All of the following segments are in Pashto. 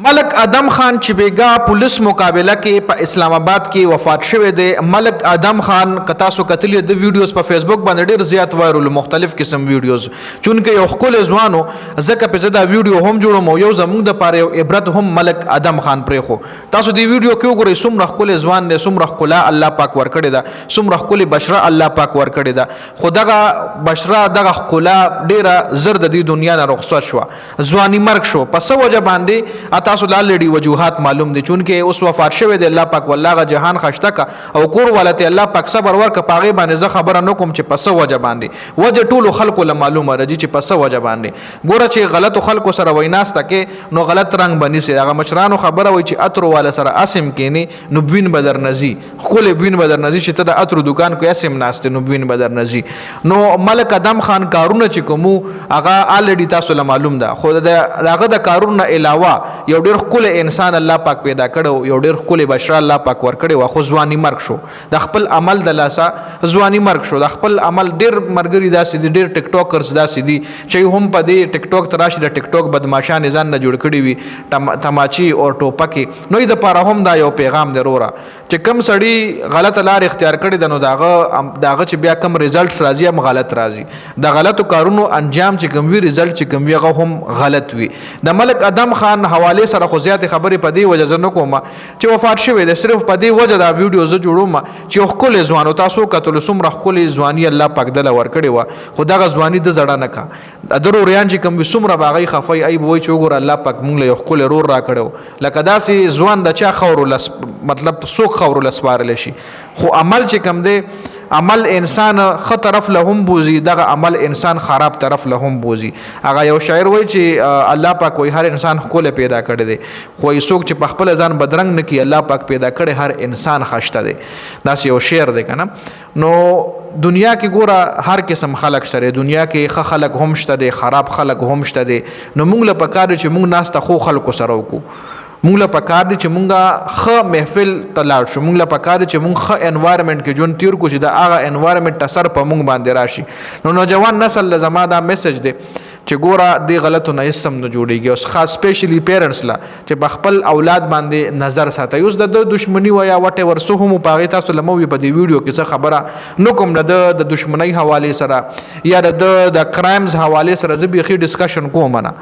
ملک ادم خان چې بیګا پولیس مقابله کې په اسلام آباد کې وفات شوی دی. ملک ادم خان کتا سو کتلی د ویډیوز په فیسبوک باندې ډیر زیات وایرل مختلف قسم ویډیوز چونکه یو خپل ځوانو زکه په زدا ویډیو هم جوړوم یو زموږ د پاره یو عبرت هم ملک ادم خان پرې خو تاسو دی ویډیو کې وګورئ څومره خپل ځوان نه څومره خپل الله پاک ور کړی دا څومره خپل بشرا الله پاک ور کړی دا خدغه بشرا دغه خپل ډیره زرد دی دنیا نه رخصت شو ځواني مرګ شو پس وجه باندې تاسو لالډي وجوهات معلوم دي چونکه اوس وفات شوی دی الله پاک والله جهان خشته کا او کور ولته الله پاک صبر ورک پاغه باندې زه خبره نکوم چې پس وجه باندې وجه ټول خلکو له معلومه راځي چې پس وجه باندې ګوره چې غلط خلکو سره ویناسته کې نو غلط رنگ بني سي هغه مشرانو خبره وای چې اتر والا سره اسم کینی نو بوین بدر نزي خپل بوین بدر نزي چې ته د اتر دکان کو اسم ناشته نو بوین بدر نزي نو ملک ادم خان کارونه چې کومو هغه الډي تاسو له معلوم ده خو هغه د کارونه علاوه یو ډیر خپل انسان الله پاک پیدا کړو یو ډیر خپل بشرا الله پاک ور کړو خو ځواني مرګ شو د خپل عمل د لاسا ځواني مرګ شو د خپل عمل ډیر مرګري داسې دي ډیر ټیک ټاکرز داسې دي چې هم په دې ټیک ټاک تراشي د ټیک ټاک بدمعشان ځان نه جوړ کړي وي تماچی او ټوپکي نو د پاره هم دا یو پیغام درورا چې کم سړی غلط لار اختیار کړي د نو داغه چې بیا کم ریزلټس راځي هم غلط راځي د غلطو کارونو انجام چې کم وی ریزلټ چې کم وی هم غلط وي د ملک ادم خان حواله سره خو زیات خبرې په دې وجه زه نکوم چې وفات شوی دی صرف په دې وجه دا ویډیو زه جوړوم چې خپل ځوانو تاسو کتل څومره خپل ځواني الله پاک دل ور کړی و خو دغه ځواني د زړه نه کا درو ریان چې کوم څومره باغی خفای ای بوي چې وګور الله پاک مونږ له خپل رور را کړو لکه داسې ځوان د چا خور مطلب څوک خور لسپارل شي خو عمل چې کم دی عمل انسان خ طرف لهم بوزي دغه عمل انسان خراب طرف لهم بوزي هغه یو شاعر وای چې الله پاک وای هر انسان خپل پیدا کړی دی خو څوک چې په خپل ځان بدرنګ نکي الله پاک پیدا کړي هر انسان خشته دی دا یو شعر دی کنه نو دنیا کې ګوره هر قسم خلق سره دنیا کې ښه خلق هم شته دي خراب خلق هم شته دي نو موږ له پکاره چې موږ ناس ته خو خلکو سره وکړو موږ له پکار دي چې موږ ښه محفل ته لاړ شو موږ له پکار دي چې موږ ښه انوایرمنټ کې ژوند تیر کو چې د هغه انوایرمنټ اثر په موږ باندې راشي نو نوجوان نسل له زما دا میسج دی چې ګوره د غلطو نه اسم نه جوړیږي اوس خاص سپیشلی پیرنټس لا چې په خپل اولاد باندې نظر ساتي اوس د دشمنی و یا وټ ايور سو هم په تاسو لموي په دې ویډیو کې څه خبره نو کوم د دشمنی حواله سره یا د کرایمز حواله سره زه به ډسکشن کوم نه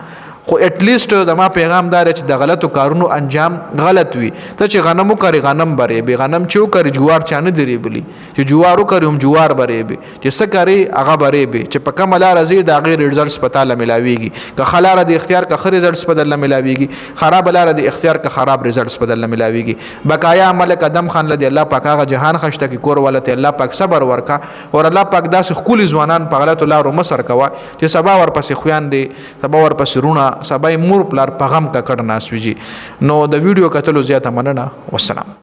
خو اټلیست زما پیغام دار چې د غلطو کارونو انجام غلط وي ته چې غنمو کری غنم برې به غنم چو کری جوار چانه دی بلی چې جوارو کری هم جوار برې به چې څه کری هغه برې به چې په کومه لار زی د غیر رزلټس پتا ل ملاويږي که خلاره د اختیار که خیر رزلټس بدل ملاويږي خراب لار د اختیار که خراب رزلټس بدل ملاويږي بقایا ملک ادم خان لدی الله پاک هغه جهان خشته کی کور ولته الله پاک صبر ورکا او الله پاک داس خولي ځوانان په غلطو لارو مسر کوا چې سبا ور پسې خویان دي سبا ور پسې رونه سبای مور پلار پیغام کا کړه ناسويږي نو د ویډیو کتلو زیاته مننه والسلام.